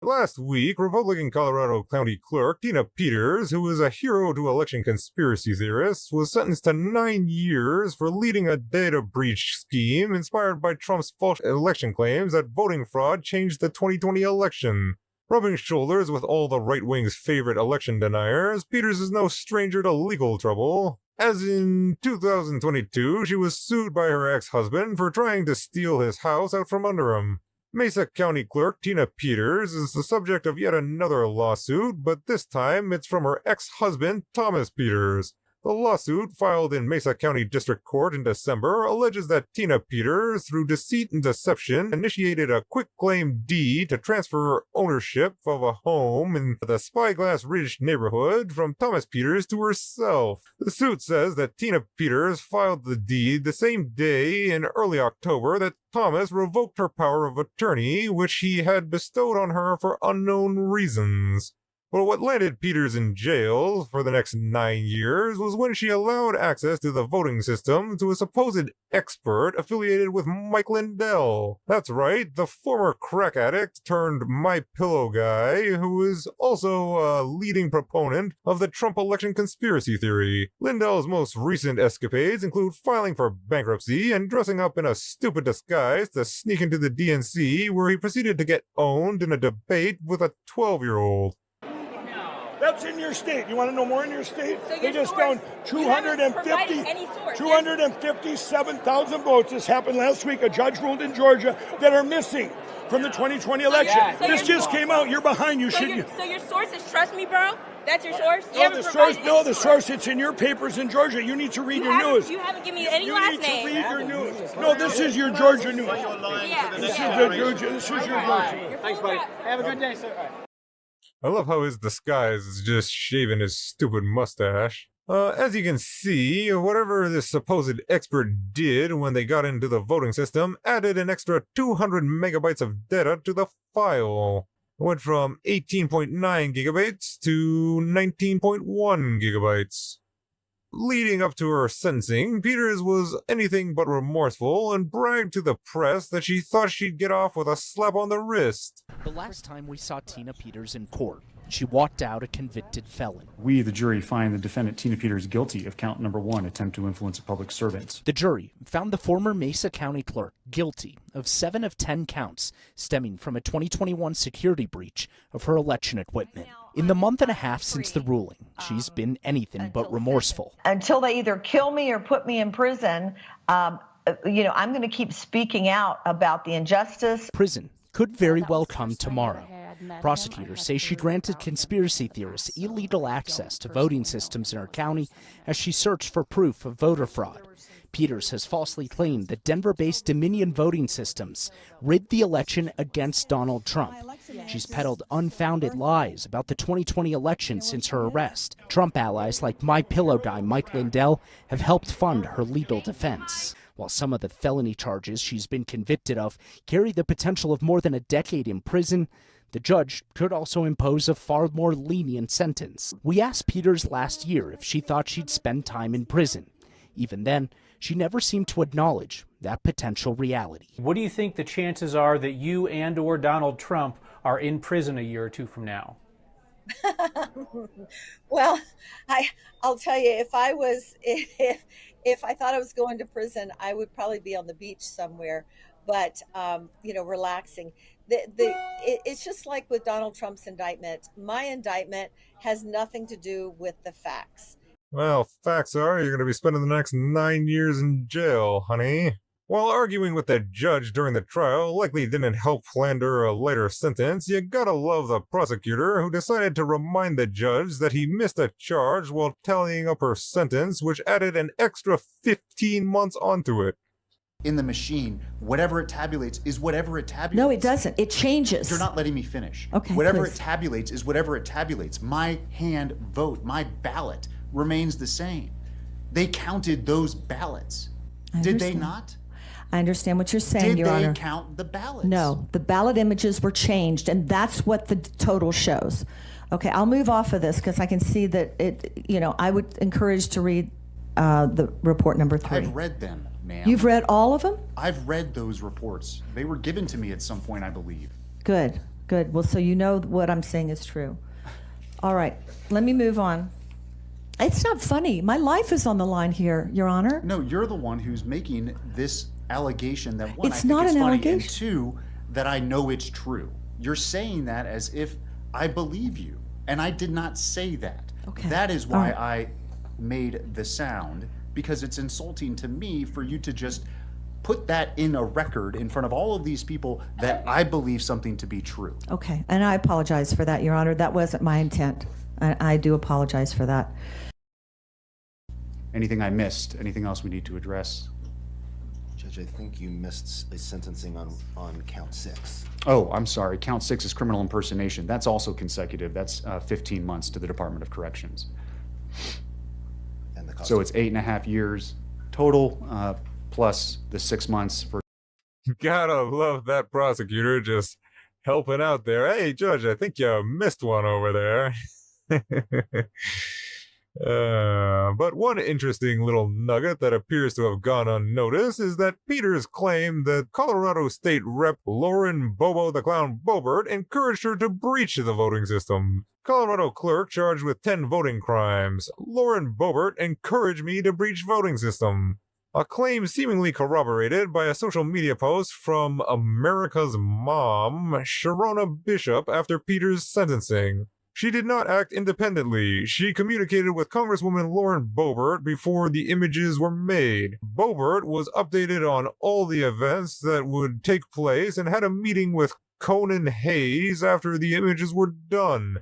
Last week, Republican Colorado County Clerk Tina Peters, who is a hero to election conspiracy theorists, was sentenced to 9 years for leading a data breach scheme inspired by Trump's false election claims that voting fraud changed the 2020 election. Rubbing shoulders with all the right wing's favorite election deniers, Peters is no stranger to legal trouble. As in 2022, she was sued by her ex-husband for trying to steal his house out from under him. Mesa County Clerk Tina Peters is the subject of yet another lawsuit, but this time it's from her ex-husband, Thomas Peters. The lawsuit, filed in Mesa County District Court in December, alleges that Tina Peters, through deceit and deception, initiated a quitclaim deed to transfer ownership of a home in the Spyglass Ridge neighborhood from Thomas Peters to herself. The suit says that Tina Peters filed the deed the same day in early October that Thomas revoked her power of attorney, which he had bestowed on her for unknown reasons. But what landed Peters in jail for the next 9 years was when she allowed access to the voting system to a supposed expert affiliated with Mike Lindell. That's right, the former crack addict turned My Pillow guy, who is also a leading proponent of the Trump election conspiracy theory. Lindell's most recent escapades include filing for bankruptcy and dressing up in a stupid disguise to sneak into the DNC, where he proceeded to get owned in a debate with a 12-year-old. That's in your state. You want to know more in your state? So they just found 257,000 votes. This happened last week. A judge ruled in Georgia that are missing from the 2020 election. So this just came out. You're behind. So your source is Trust Me, bro? That's your source? The source. It's in your papers in Georgia. You need to read your news. You haven't given me any last name. You need to read your news. No, this is your Georgia news. This is your Georgia. Thanks, buddy. Have a good day, sir. I love how his disguise is just shaving his stupid mustache. As you can see, whatever this supposed expert did when they got into the voting system added an extra 200 megabytes of data to the file. It went from 18.9 gigabytes to 19.1 gigabytes. Leading up to her sentencing, Peters was anything but remorseful and bragged to the press that she thought she'd get off with a slap on the wrist. The last time we saw Tina Peters in court, she walked out a convicted felon. We, the jury, find the defendant Tina Peters guilty of count number 1, attempt to influence a public servant. The jury found the former Mesa County clerk guilty of 7 of 10 counts stemming from a 2021 security breach of her election equipment. In the month and a half since the ruling, she's been anything but remorseful. Until they either kill me or put me in prison, I'm going to keep speaking out about the injustice. Prison could very well come tomorrow. Prosecutors say she granted conspiracy theorists illegal access to voting systems in her county as she searched for proof of voter fraud. Peters has falsely claimed that Denver-based Dominion voting systems rigged the election against Donald Trump. She's peddled unfounded lies about the 2020 election since her arrest. Trump allies like My Pillow guy Mike Lindell have helped fund her legal defense. While some of the felony charges she's been convicted of carry the potential of more than a decade in prison, the judge could also impose a far more lenient sentence. We asked Peters last year if she thought she'd spend time in prison. Even then, she never seemed to acknowledge that potential reality. What do you think the chances are that you and or Donald Trump are in prison a year or two from now? Well, I'll tell you, if I thought I was going to prison, I would probably be on the beach somewhere, but relaxing. It's just like with Donald Trump's indictment. My indictment has nothing to do with the facts. Well, facts are you're going to be spending the next 9 years in jail, honey. While arguing with the judge during the trial likely didn't help land her a lighter sentence, you gotta love the prosecutor who decided to remind the judge that he missed a charge while tallying up her sentence, which added an extra 15 months onto it. In the machine, whatever it tabulates is whatever it tabulates. No, it doesn't. It changes. You're not letting me finish. Okay, whatever please. it tabulates is whatever it tabulates. My hand vote, my ballot remains the same. They counted those ballots. Did they not? I understand what you're saying, Your Honor. Did they count the ballots? No, the ballot images were changed, and that's what the total shows. Okay, I'll move off of this because I can see that I would encourage to read the report number 3. I've read them, ma'am. You've read all of them? I've read those reports. They were given to me at some point, I believe. Good. Good. Well, so you know what I'm saying is true. All right. Let me move on. It's not funny. My life is on the line here, Your Honor. No, you're the one who's making this allegation that, one, It's I think not it's an funny, allegation. and two, that I know it's true. You're saying that as if I believe you, and I did not say that. Okay. That is why All right. I made the sound, because it's insulting to me for you to just put that in a record in front of all of these people that I believe something to be true. Okay. And I apologize for that, Your Honor. That wasn't my intent. I do apologize for that. Anything I missed? Anything else we need to address? Judge, I think you missed a sentencing on count 6. Oh, I'm sorry. Count 6 is criminal impersonation. That's also consecutive. That's 15 months to the Department of Corrections. And the cost So it's 8.5 years total, plus the 6 months for. Gotta love that prosecutor just helping out there. Hey, Judge, I think you missed one over there. But one interesting little nugget that appears to have gone unnoticed is that Peters claimed that Colorado State Rep. Lauren Bobo the Clown Boebert encouraged her to breach the voting system. Colorado clerk charged with 10 voting crimes. Lauren Boebert encouraged me to breach voting system. A claim seemingly corroborated by a social media post from America's Mom, Sharona Bishop, after Peters' sentencing. She did not act independently. She communicated with Congresswoman Lauren Boebert before the images were made. Boebert was updated on all the events that would take place and had a meeting with Conan Hayes after the images were done.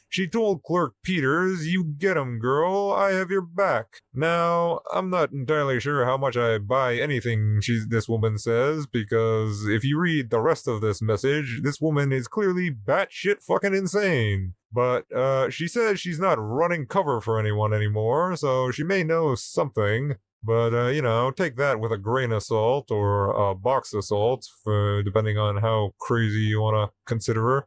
She told Clerk Peters, "You get 'em, girl. I have your back." Now, I'm not entirely sure how much I buy anything this woman says, because if you read the rest of this message, this woman is clearly batshit fucking insane. But she says she's not running cover for anyone anymore, so she may know something. But, take that with a grain of salt or a box of salt, depending on how crazy you want to consider her.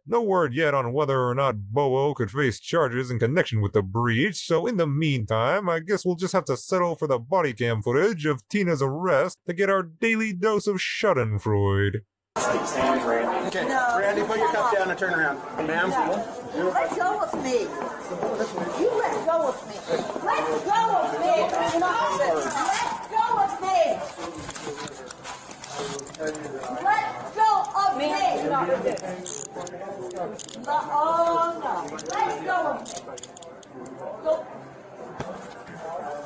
No word yet on whether or not Bobo could face charges in connection with the breach, so in the meantime, I guess we'll just have to settle for the body cam footage of Tina's arrest to get our daily dose of schadenfreude. Okay, Randy, put your cup down and turn around. Ma'am? Let go of me. You let go of me. Let go of me. Let go of me. Let go of me. Oh, no. Let go of me. Go.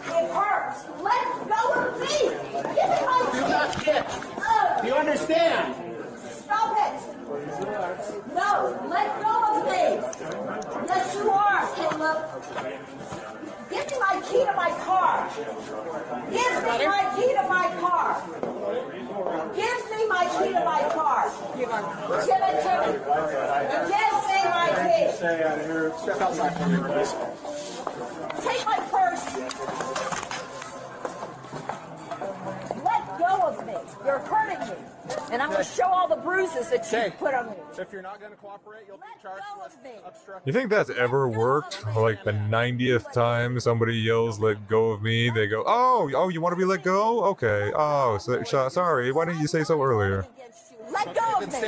It hurts. Let go of me. Give me my Do not kick. Do you understand? Stop it. No, let go of me. Yes, you are, Caleb. Give me my key to my car. Give me my key to my car. Give me my key to my car. Give it to me. Give me my key. Stay out of here. Step outside for me, please. Take my purse. Let go of me. You're hurting me. And I'm going to show all the bruises that you put on me. So if you're not going to cooperate, you'll be charged with obstruction. You think that's ever worked? Like the 90th time somebody yells, "Let go of me," they go, oh, you want to be let go? Okay. Oh, sorry. Why didn't you say so earlier? Let go of me.